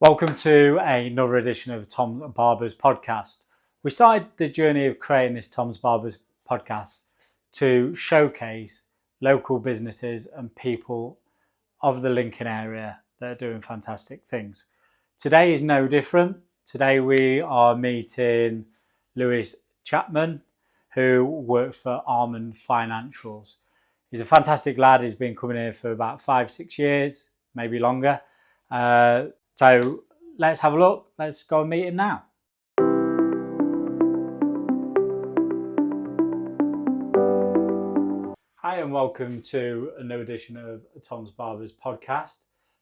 Welcome to another edition of Toms Barbers Podcast. We started the journey of creating this Toms Barbers Podcast to showcase local businesses and people of the Lincoln area that are doing fantastic things. Today is no different. Today we are meeting Lewis Chapman, who works for Almond Financials. He's a fantastic lad. He's been coming here for about 5-6 years, maybe longer. So let's have a look. Let's go and meet him now. Hi and welcome to another edition of Toms Barbers Podcast.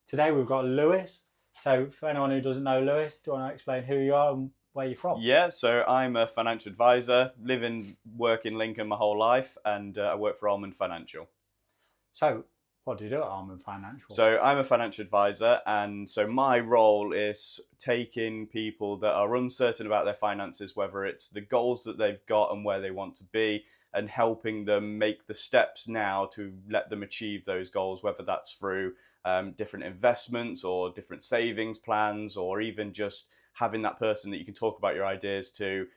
Today we've got Lewis. So for anyone who doesn't know Lewis, do you want to explain who you are and where you're from? Yeah, so I'm a financial advisor, live and work in Lincoln my whole life, and I work for Almond Financial. So what do you do at Almond Financial? So I'm a financial advisor, and so my role is taking people that are uncertain about their finances, whether it's the goals that they've got and where they want to be, and helping them make the steps now to let them achieve those goals, whether that's through different investments or different savings plans, or even just having that person that you can talk about your ideas to,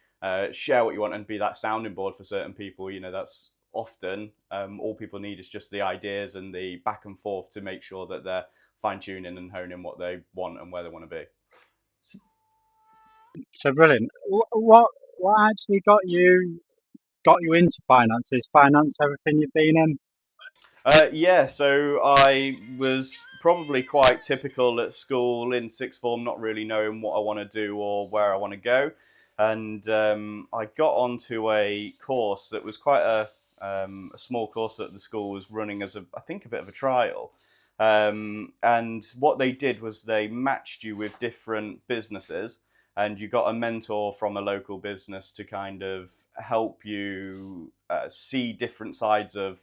share what you want and be that sounding board for certain people. You know, that's often all people need is just the ideas and the back and forth to make sure that they're fine-tuning and honing what they want and where they want to be. So brilliant. What actually got you into finance? Is finance everything you've been in? Yeah, so I was probably quite typical at school in sixth form, not really knowing what I want to do or where I want to go. And I got onto a course that was quite a small course that the school was running as I think a bit of a trial. And what they did was they matched you with different businesses, and you got a mentor from a local business to kind of help you see different sides of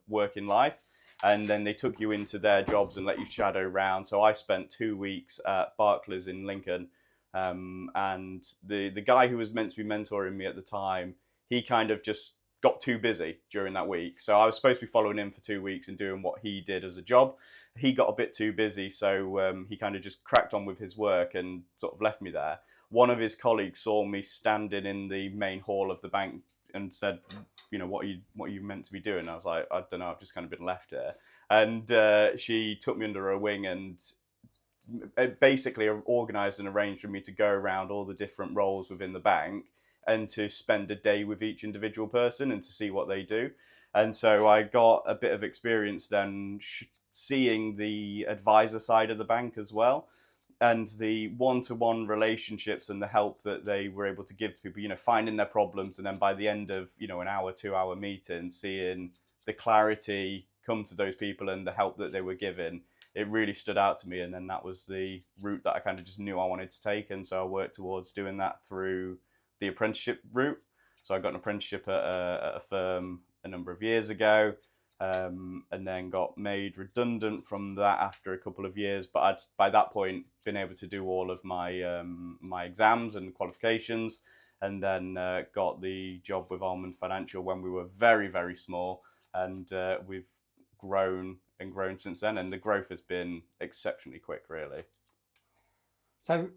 working life. And then they took you into their jobs and let you shadow around. So I spent 2 weeks at Barclays in Lincoln. And the guy who was meant to be mentoring me at the time, he kind of just got too busy during that week. So I was supposed to be following him for 2 weeks and doing what he did as a job. He got a bit too busy, so he kind of just cracked on with his work and sort of left me there. One of his colleagues saw me standing in the main hall of the bank and said, you know, what are you meant to be doing? And I was like, I don't know, I've just kind of been left here. And she took me under her wing and basically organised and arranged for me to go around all the different roles within the bank and to spend a day with each individual person and to see what they do. And so I got a bit of experience then seeing the advisor side of the bank as well, and the one-to-one relationships and the help that they were able to give to people, you know, finding their problems. And then by the end of, you know, an hour, 2-hour meeting, seeing the clarity come to those people and the help that they were given, it really stood out to me. And then that was the route that I kind of just knew I wanted to take. And so I worked towards doing that through the apprenticeship route. So I got an apprenticeship at a firm a number of years ago, and then got made redundant from that after a couple of years. But I'd by that point been able to do all of my my exams and qualifications, and then got the job with Almond Financial when we were very, very small, and we've grown and grown since then, and the growth has been exceptionally quick, really. So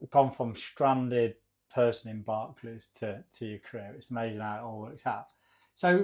we've gone from stranded person in Barclays to your career. It's amazing how it all works out. So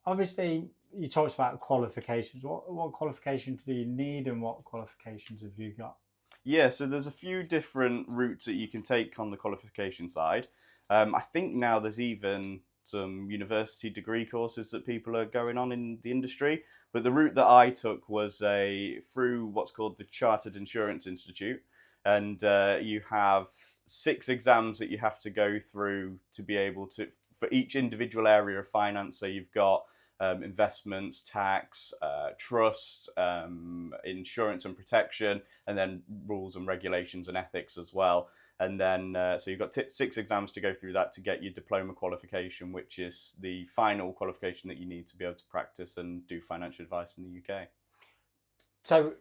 obviously you talked about qualifications. What qualifications do you need and what qualifications have you got? Yeah, so there's a few different routes that you can take on the qualification side. I think now there's even some university degree courses that people are going on in the industry. But the route that I took was through what's called the Chartered Insurance Institute. And you have 6 exams that you have to go through to be able to, for each individual area of finance. So you've got investments, tax, trusts, insurance and protection, and then rules and regulations and ethics as well. And then, so you've got 6 exams to go through that to get your diploma qualification, which is the final qualification that you need to be able to practice and do financial advice in the UK. So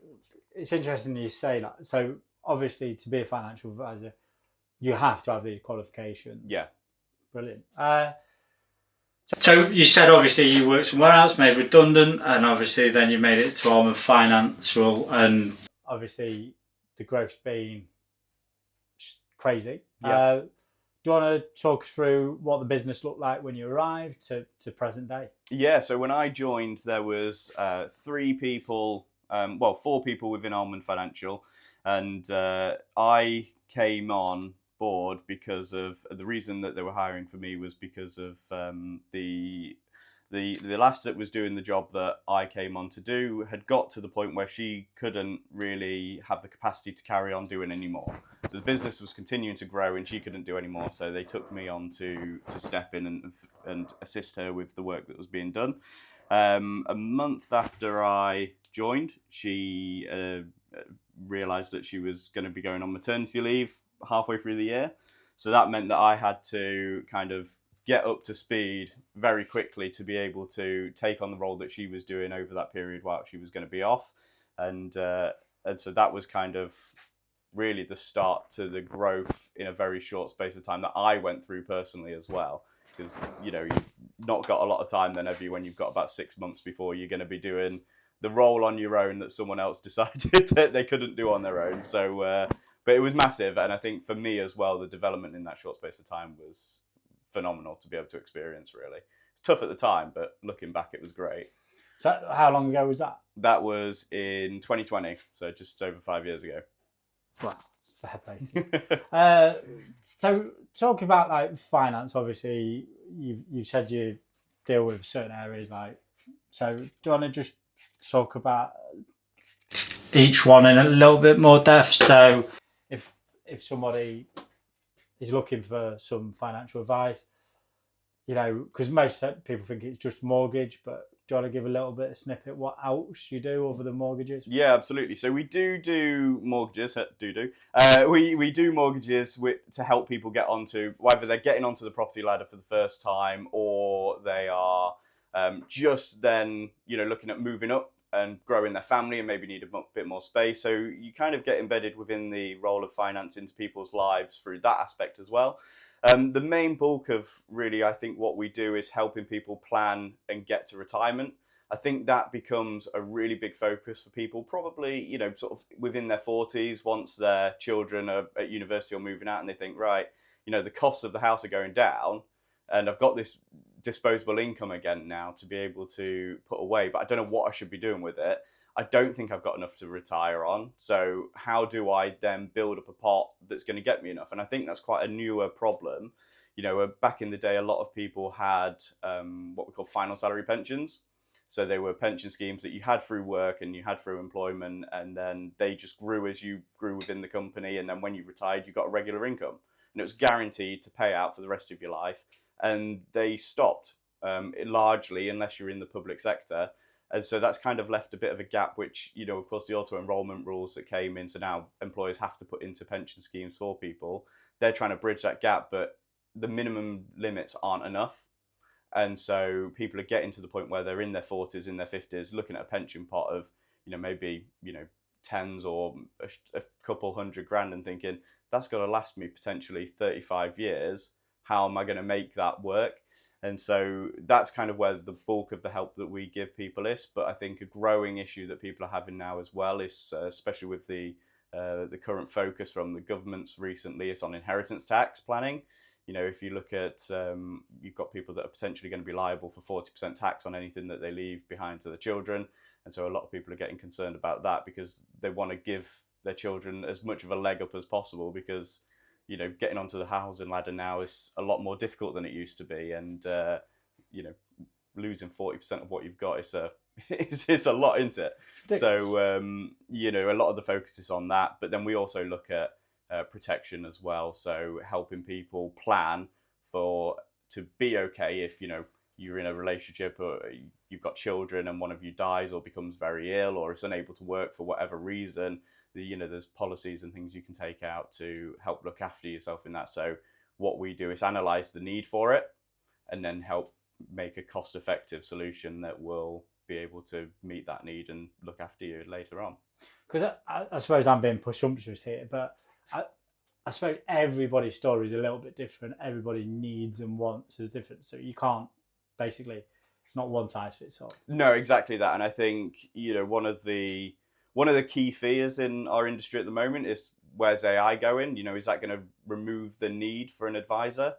it's interesting you say that. So obviously to be a financial advisor, you have to have the qualifications. Yeah. Brilliant. So you said obviously you worked somewhere else, made redundant, and obviously then you made it to Almond Financial, and obviously the growth's been crazy. Yeah. Do you want to talk us through what the business looked like when you arrived to present day? Yeah, so when I joined, there was 3 people, 4 people within Almond Financial, and I came on board because of the reason that they were hiring for me was because of the lass that was doing the job that I came on to do had got to the point where she couldn't really have the capacity to carry on doing anymore. So the business was continuing to grow and she couldn't do anymore. So they took me on to step in and assist her with the work that was being done. A month after I joined, she realised that she was going to be going on maternity leave halfway through the year. So that meant that I had to kind of get up to speed very quickly to be able to take on the role that she was doing over that period while she was going to be off. And so that was kind of really the start to the growth in a very short space of time that I went through personally as well. Because, you've not got a lot of time then, have you, when you've got about 6 months before you're going to be doing the role on your own that someone else decided that they couldn't do on their own. So, but it was massive. And I think for me as well, the development in that short space of time was phenomenal to be able to experience, really. It's tough at the time, but looking back, it was great. So how long ago was that? That was in 2020, so just over 5 years ago. Wow, fair play. So talking about like finance, obviously you said you deal with certain areas, like, so do you want to just talk about each one in a little bit more depth? So if somebody is looking for some financial advice, because most people think it's just mortgage, but do you want to give a little bit of snippet what else you do other than mortgages? Yeah, absolutely. So we do mortgages. We do mortgages to help people get onto, whether they're getting onto the property ladder for the first time or they are just then, looking at moving up and growing their family and maybe need a bit more space. So you kind of get embedded within the role of finance into people's lives through that aspect as well. The main bulk of really, I think what we do is helping people plan and get to retirement. I think that becomes a really big focus for people, probably, sort of within their 40s, once their children are at university or moving out and they think, right, the costs of the house are going down and I've got this disposable income again now to be able to put away, but I don't know what I should be doing with it. I don't think I've got enough to retire on. So how do I then build up a pot that's going to get me enough? And I think that's quite a newer problem. Back in the day, a lot of people had what we call final salary pensions. So they were pension schemes that you had through work and you had through employment, and then they just grew as you grew within the company. And then when you retired, you got a regular income and it was guaranteed to pay out for the rest of your life. And they stopped largely, unless you're in the public sector. And so that's kind of left a bit of a gap, which, of course, the auto-enrollment rules that came in, so now employers have to put into pension schemes for people. They're trying to bridge that gap, but the minimum limits aren't enough. And so people are getting to the point where they're in their 40s, in their 50s, looking at a pension pot of, maybe, tens or a couple $100,000 and thinking, that's got to last me potentially 35 years. How am I going to make that work? And so that's kind of where the bulk of the help that we give people is. But I think a growing issue that people are having now as well is, especially with the current focus from the governments recently, is on inheritance tax planning. If you look at, you've got people that are potentially going to be liable for 40% tax on anything that they leave behind to their children. And so a lot of people are getting concerned about that because they want to give their children as much of a leg up as possible, because getting onto the housing ladder now is a lot more difficult than it used to be. And, losing 40% of what you've got is a lot, isn't it? So, a lot of the focus is on that. But then we also look at protection as well. So helping people plan to be okay if, you're in a relationship or you've got children and one of you dies or becomes very ill or is unable to work for whatever reason. There's policies and things you can take out to help look after yourself in that. So what we do is analyze the need for it and then help make a cost-effective solution that will be able to meet that need and look after you later on. Because I suppose I'm being presumptuous here, but I suppose everybody's story is a little bit different. Everybody's needs and wants is different. So you can't, basically, it's not one size fits all. No, exactly that. And I think, one one of the key fears in our industry at the moment is, where's AI going? You know, is that going to remove the need for an advisor?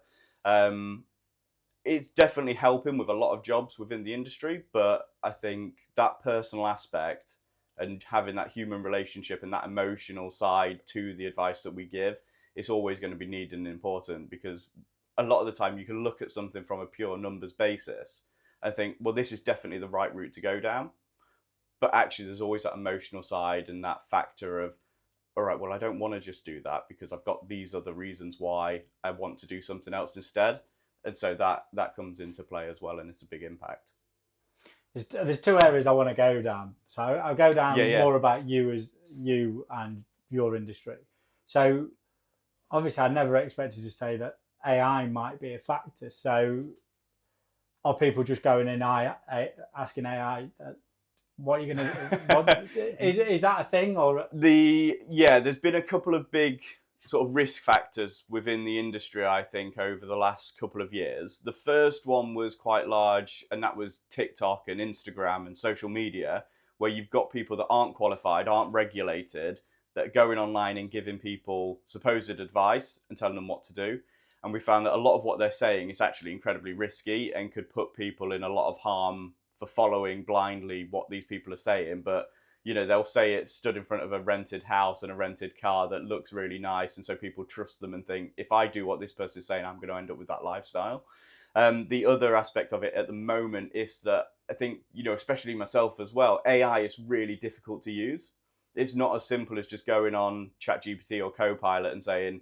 It's definitely helping with a lot of jobs within the industry, but I think that personal aspect and having that human relationship and that emotional side to the advice that we give, it's always going to be needed and important, because a lot of the time you can look at something from a pure numbers basis and think, well, this is definitely the right route to go down. But actually there's always that emotional side and that factor of, all right, well, I don't want to just do that because I've got these other reasons why I want to do something else instead. And so that comes into play as well, and it's a big impact. There's two areas I want to go down. So I'll go down more about you and your industry. So obviously I never expected to say that AI might be a factor. So are people just going in asking AI, what are you going to, is that a thing? Or there's been a couple of big sort of risk factors within the industry, I think, over the last couple of years. The first one was quite large, and that was TikTok and Instagram and social media, where you've got people that aren't qualified, aren't regulated, that are going online and giving people supposed advice and telling them what to do. And we found that a lot of what they're saying is actually incredibly risky and could put people in a lot of harm for following blindly what these people are saying. But you know, they'll say it stood in front of a rented house and a rented car that looks really nice. And so people trust them and think, if I do what this person is saying, I'm going to end up with that lifestyle. The other aspect of it at the moment is that I think, you know, especially myself as well, AI is really difficult to use. It's not as simple as just going on ChatGPT or Copilot and saying,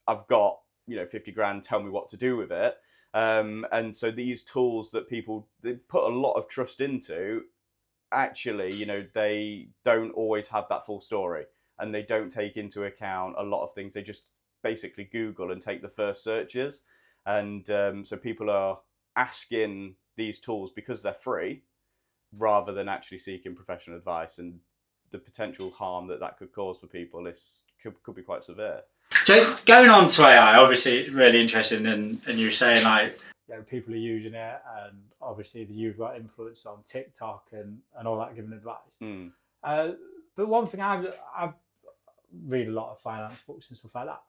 I've got, 50 grand, tell me what to do with it. And so these tools that they put a lot of trust into, actually, they don't always have that full story, and they don't take into account a lot of things. They just basically Google and take the first searches. And so people are asking these tools because they're free rather than actually seeking professional advice, and the potential harm that could cause for people could be quite severe. So going on to AI, obviously really interesting, and you're saying people are using it, and obviously you've got influence on TikTok and all that, giving advice. But one thing I read a lot of finance books and stuff like that.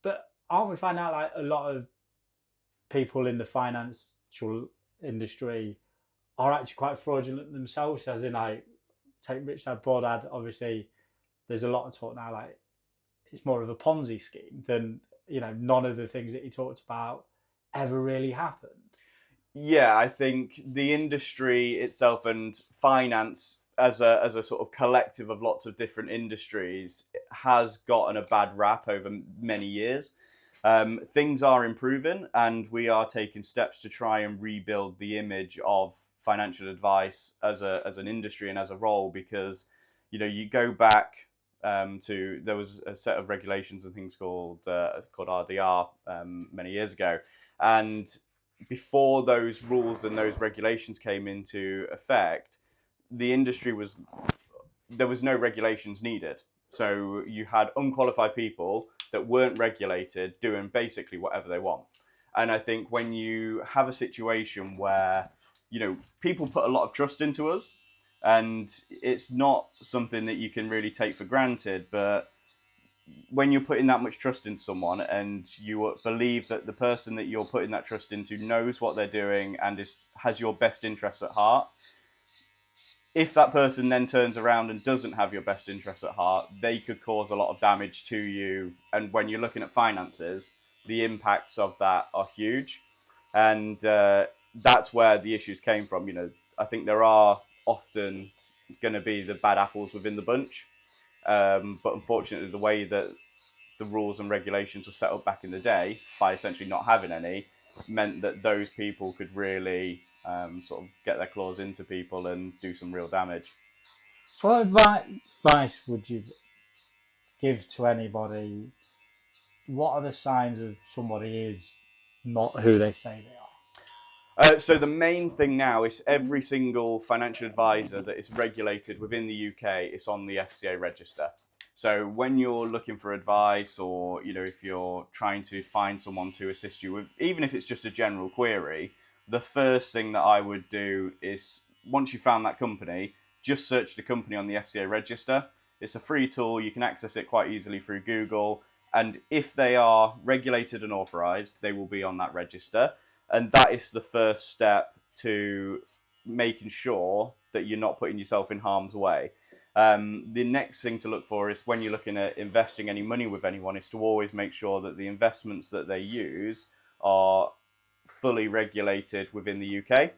But aren't we finding out a lot of people in the financial industry are actually quite fraudulent themselves? As in, take Rich Dad Poor Dad. Obviously, there's a lot of talk now it's more of a Ponzi scheme than none of the things that he talked about ever really happened. Yeah, I think the industry itself and finance as a sort of collective of lots of different industries has gotten a bad rap over many years. Things are improving, and we are taking steps to try and rebuild the image of financial advice as an industry and as a role, because you go back there was a set of regulations and things called RDR many years ago. And before those rules and those regulations came into effect, the industry there was no regulations needed. So you had unqualified people that weren't regulated doing basically whatever they want. And I think when you have a situation where, people put a lot of trust into us, and it's not something that you can really take for granted, but when you're putting that much trust in someone and you believe that the person that you're putting that trust into knows what they're doing and has your best interests at heart, if that person then turns around and doesn't have your best interests at heart, they could cause a lot of damage to you. And when you're looking at finances, the impacts of that are huge. And that's where the issues came from. I think there are often going to be the bad apples within the bunch. But unfortunately, the way that the rules and regulations were set up back in the day, by essentially not having any, meant that those people could really sort of get their claws into people and do some real damage. So what advice would you give to anybody? What are the signs of somebody is not who they say they are? So the main thing now is every single financial advisor that is regulated within the UK is on the FCA register. So when you're looking for advice, or if you're trying to find someone to assist you with, even if it's just a general query, the first thing that I would do is, once you found that company, just search the company on the FCA register. It's a free tool. You can access it quite easily through Google. And if they are regulated and authorized, they will be on that register. And that is the first step to making sure that you're not putting yourself in harm's way. The next thing to look for is when you're looking at investing any money with anyone is to always make sure that the investments that they use are fully regulated within the UK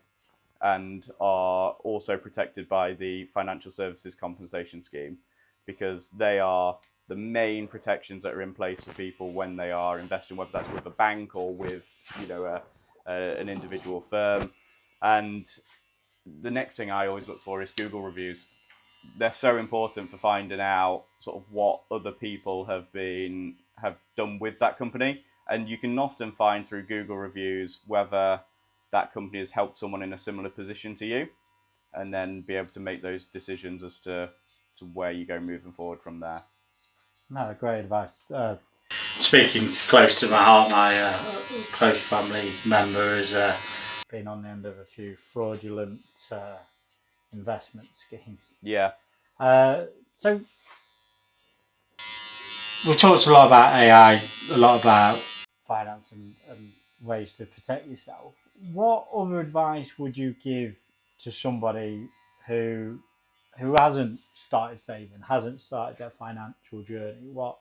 and are also protected by the Financial Services Compensation Scheme, because they are the main protections that are in place for people when they are investing, whether that's with a bank or with, an individual firm. And the next thing I always look for is Google reviews. They're so important for finding out sort of what other people have done with that company. And you can often find through Google reviews whether that company has helped someone in a similar position to you, and then be able to make those decisions as to where you go moving forward from there. No, great advice. Speaking close to my heart, my close family member has been on the end of a few fraudulent investment schemes. Yeah. So we talked a lot about AI, a lot about finance and ways to protect yourself. What other advice would you give to somebody who hasn't started saving, hasn't started their financial journey? What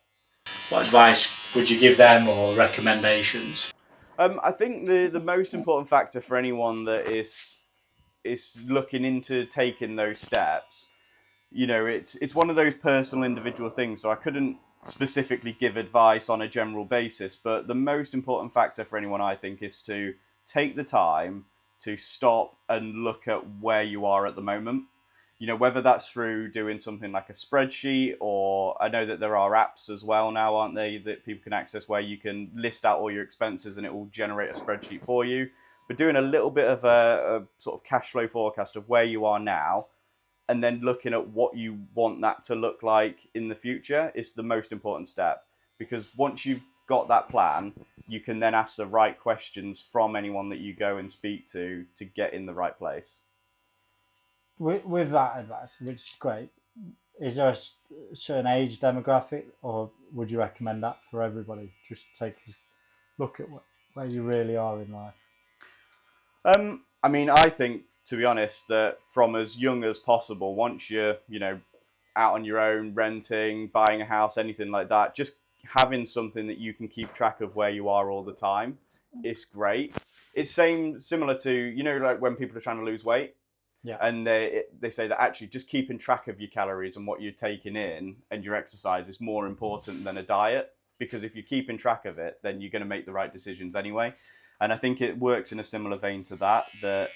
advice would you give them, or recommendations? I think the most important factor for anyone that is looking into taking those steps, it's one of those personal individual things. So I couldn't specifically give advice on a general basis, but the most important factor for anyone, I think, is to take the time to stop and look at where you are at the moment. Whether that's through doing something like a spreadsheet, or I know that there are apps as well now, aren't they, that people can access where you can list out all your expenses and it will generate a spreadsheet for you. But doing a little bit of a sort of cash flow forecast of where you are now, and then looking at what you want that to look like in the future is the most important step. Because once you've got that plan, you can then ask the right questions from anyone that you go and speak to get in the right place. With that advice, which is great, is there a certain age demographic, or would you recommend that for everybody? Just take a look at where you really are in life. I think, to be honest, that from as young as possible, once you're, out on your own, renting, buying a house, anything like that, just having something that you can keep track of where you are all the time is great. It's similar to, like when people are trying to lose weight. Yeah. And they say that actually just keeping track of your calories and what you're taking in and your exercise is more important than a diet, because if you're keeping track of it, then you're going to make the right decisions anyway. And I think it works in a similar vein to that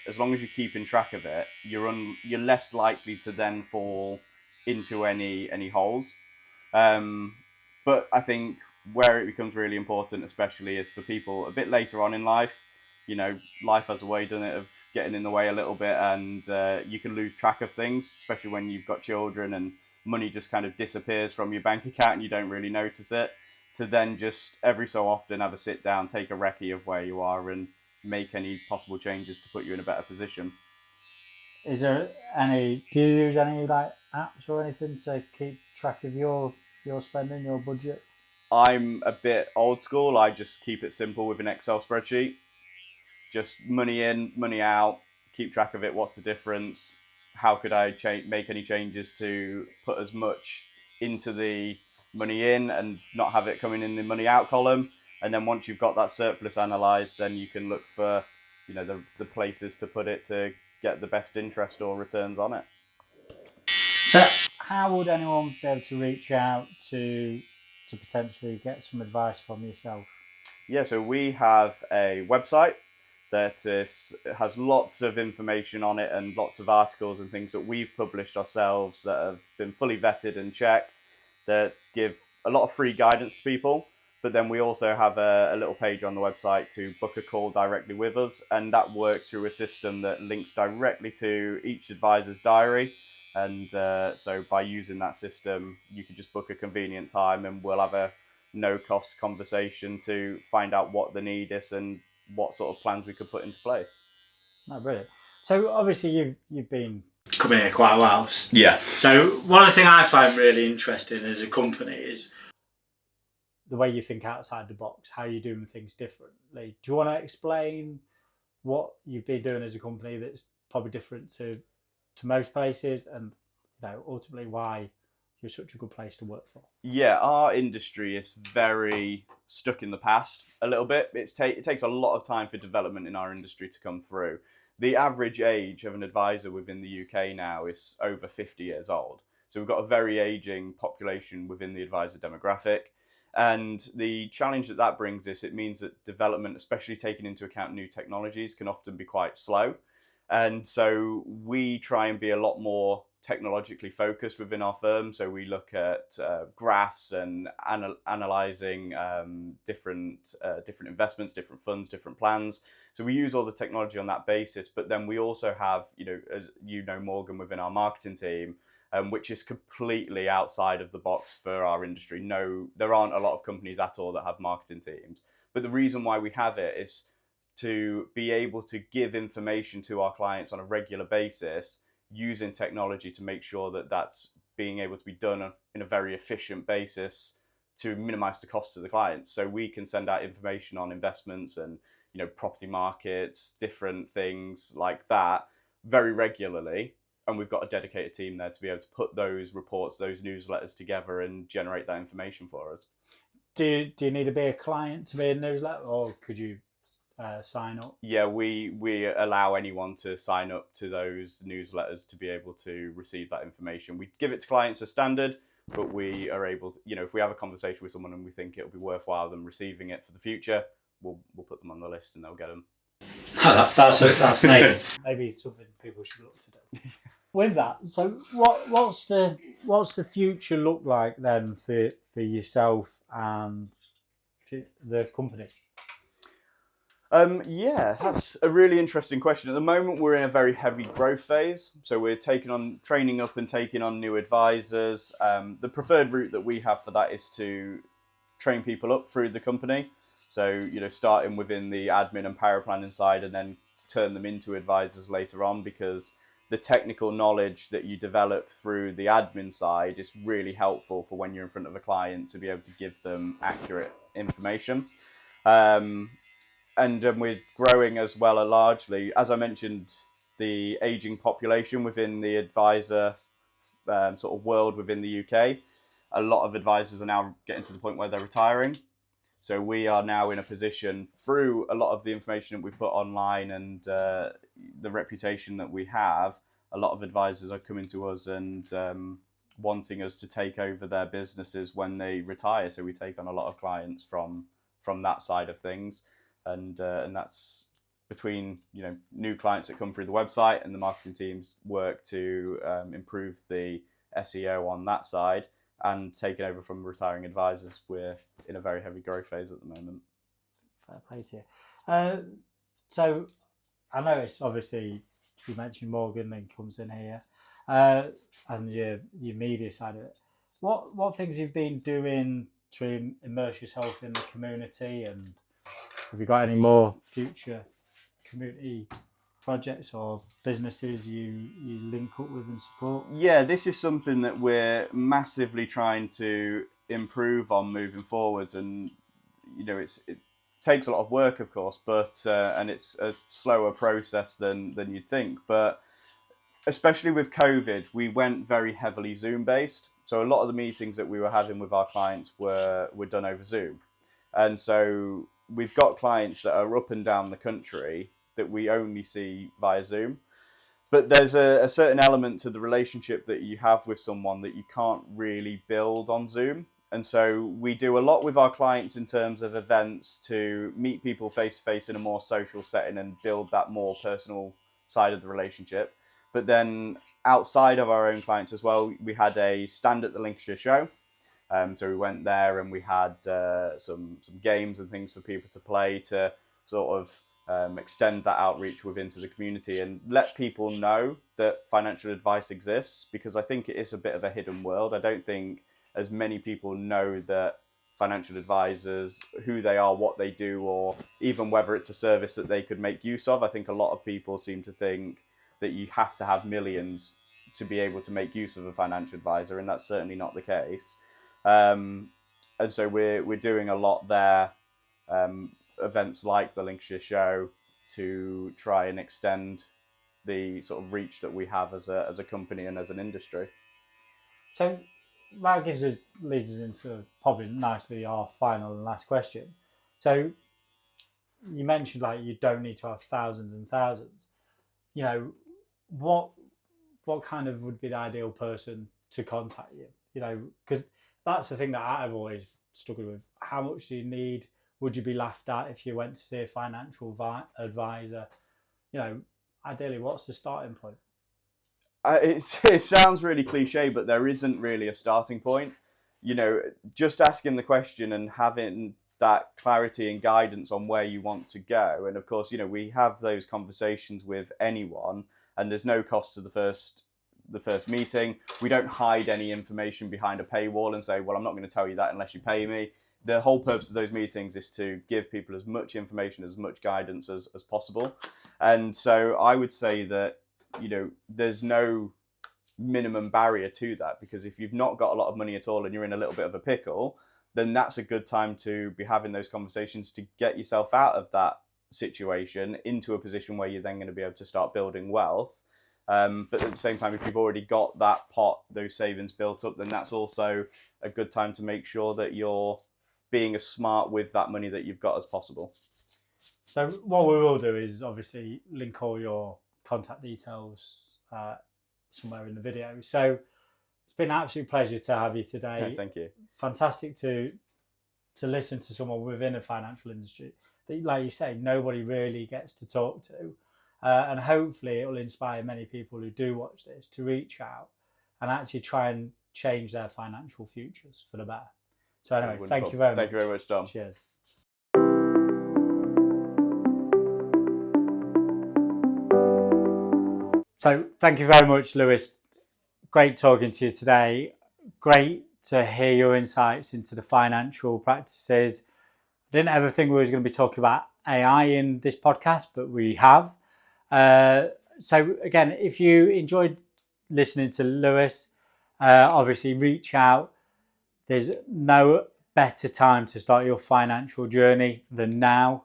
as long as you're keeping track of it, you're less likely to then fall into any holes. But I think where it becomes really important, especially, is for people a bit later on in life. Life has a way, doesn't it, of getting in the way a little bit, and you can lose track of things, especially when you've got children and money just kind of disappears from your bank account and you don't really notice it. To then just every so often have a sit down, take a recce of where you are, and make any possible changes to put you in a better position. Do you use any like apps or anything to keep track of your spending, your budget? I'm a bit old school. I just keep it simple with an Excel spreadsheet. Just money in, money out, keep track of it. What's the difference? How could I make any changes to put as much into the money in and not have it coming in the money out column? And then once you've got that surplus analysed, then you can look for, the places to put it to get the best interest or returns on it. So how would anyone be able to reach out to potentially get some advice from yourself? Yeah, so we have a website that has lots of information on it and lots of articles and things that we've published ourselves that have been fully vetted and checked, that give a lot of free guidance to people. But then we also have a little page on the website to book a call directly with us, and that works through a system that links directly to each advisor's diary. And so by using that system, you can just book a convenient time and we'll have a no-cost conversation to find out what the need is and what sort of plans we could put into place. Oh, brilliant. So obviously you've been coming here quite a while. Yeah. So one of the things I find really interesting as a company is the way you think outside the box, how you're doing things differently. Do you want to explain what you've been doing as a company that's probably different to most places, and ultimately why you're such a good place to work for? Yeah, our industry is very stuck in the past a little bit. It takes a lot of time for development in our industry to come through. The average age of an advisor within the UK now is over 50 years old. So we've got a very aging population within the advisor demographic. And the challenge that brings us, it means that development, especially taking into account new technologies, can often be quite slow. And so we try and be a lot more technologically focused within our firm. So we look at graphs and analysing different investments, different funds, different plans. So we use all the technology on that basis. But then we also have, as Morgan, within our marketing team, which is completely outside of the box for our industry. No, there aren't a lot of companies at all that have marketing teams. But the reason why we have it is to be able to give information to our clients on a regular basis using technology to make sure that that's being able to be done in a very efficient basis to minimize the cost to the clients. So we can send out information on investments and property markets, different things like that very regularly. And we've got a dedicated team there to be able to put those reports, those newsletters together and generate that information for us. Do you need to be a client to be in a newsletter, or could you sign up? Yeah, we allow anyone to sign up to those newsletters to be able to receive that information. We give it to clients as standard, but we are able to, if we have a conversation with someone and we think it'll be worthwhile them receiving it for the future, we'll put them on the list and they'll get them. That's maybe something people should look to do. With that, so what's the future look like then for yourself and for the company? Yeah, that's a really interesting question. At the moment, we're in a very heavy growth phase. So we're training up and taking on new advisors. The preferred route that we have for that is to train people up through the company. So, starting within the admin and power planning side and then turn them into advisors later on, because the technical knowledge that you develop through the admin side is really helpful for when you're in front of a client to be able to give them accurate information. And we're growing as well largely. As I mentioned, the aging population within the advisor sort of world within the UK, a lot of advisors are now getting to the point where they're retiring. So we are now in a position, through a lot of the information that we put online and the reputation that we have, a lot of advisors are coming to us and wanting us to take over their businesses when they retire. So we take on a lot of clients from that side of things. And that's between new clients that come through the website and the marketing teams work to improve the SEO on that side, and taking over from retiring advisors. We're in a very heavy growth phase at the moment. Fair play to you. So I know it's obviously, you mentioned Morgan then comes in here, and your media side of it. What things you've been doing to immerse yourself in the community, and have you got any more future community projects or businesses you link up with and support? Yeah, this is something that we're massively trying to improve on moving forwards, and it takes a lot of work, of course, but and it's a slower process than you'd think. But especially with COVID, we went very heavily Zoom based. So a lot of the meetings that we were having with our clients were done over Zoom, and so we've got clients that are up and down the country that we only see via Zoom. But there's a certain element to the relationship that you have with someone that you can't really build on Zoom. And so we do a lot with our clients in terms of events to meet people face to face in a more social setting and build that more personal side of the relationship. But then outside of our own clients as well, we had a stand at the Lincolnshire show. So we went there and we had some games and things for people to play to sort of extend that outreach within to the community and let people know that financial advice exists, because I think it is a bit of a hidden world. I don't think as many people know that financial advisors, who they are, what they do, or even whether it's a service that they could make use of. I think a lot of people seem to think, that you have to have millions to be able to make use of a financial advisor, and that's certainly not the case. And so we're doing a lot there, events like the Lincolnshire Show, to try and extend the sort of reach that we have as a company and as an industry. So that leads us into probably nicely our final and last question. So you mentioned like you don't need to have thousands and thousands. You know, what kind of would be the ideal person to contact you? You know, because that's the thing that I've always struggled with. How much do you need? Would you be laughed at if you went to see a financial advisor? You know, ideally, what's the starting point? It sounds really cliche, but there isn't really a starting point. You know, just asking the question and having that clarity and guidance on where you want to go. And of course, you know, we have those conversations with anyone, and there's no cost to the first meeting. We don't hide any information behind a paywall and say, well, I'm not going to tell you that unless you pay me. The whole purpose of those meetings is to give people as much information, as much guidance as possible. And so I would say that, you know, there's no minimum barrier to that, because if you've not got a lot of money at all and you're in a little bit of a pickle, then that's a good time to be having those conversations to get yourself out of that situation into a position where you're then going to be able to start building wealth. But at the same time, if you've already got that pot, those savings built up, then that's also a good time to make sure that you're being as smart with that money that you've got as possible. So what we will do is obviously link all your contact details somewhere in the video. So it's been an absolute pleasure to have you today. Yeah, thank you. Fantastic to listen to someone within a financial industry that, like you say, nobody really gets to talk to. And hopefully it will inspire many people who do watch this to reach out and actually try and change their financial futures for the better. So anyway, thank you very much. Thank you very much, Tom. Cheers. So thank you very much, Lewis. Great talking to you today. Great to hear your insights into the financial practices. I didn't ever think we were going to be talking about AI in this podcast, but we have. So again, if you enjoyed listening to Lewis, obviously reach out. There's no better time to start your financial journey than now.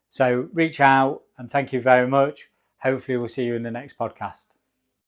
So reach out, and thank you very much. Hopefully we'll see you in the next podcast.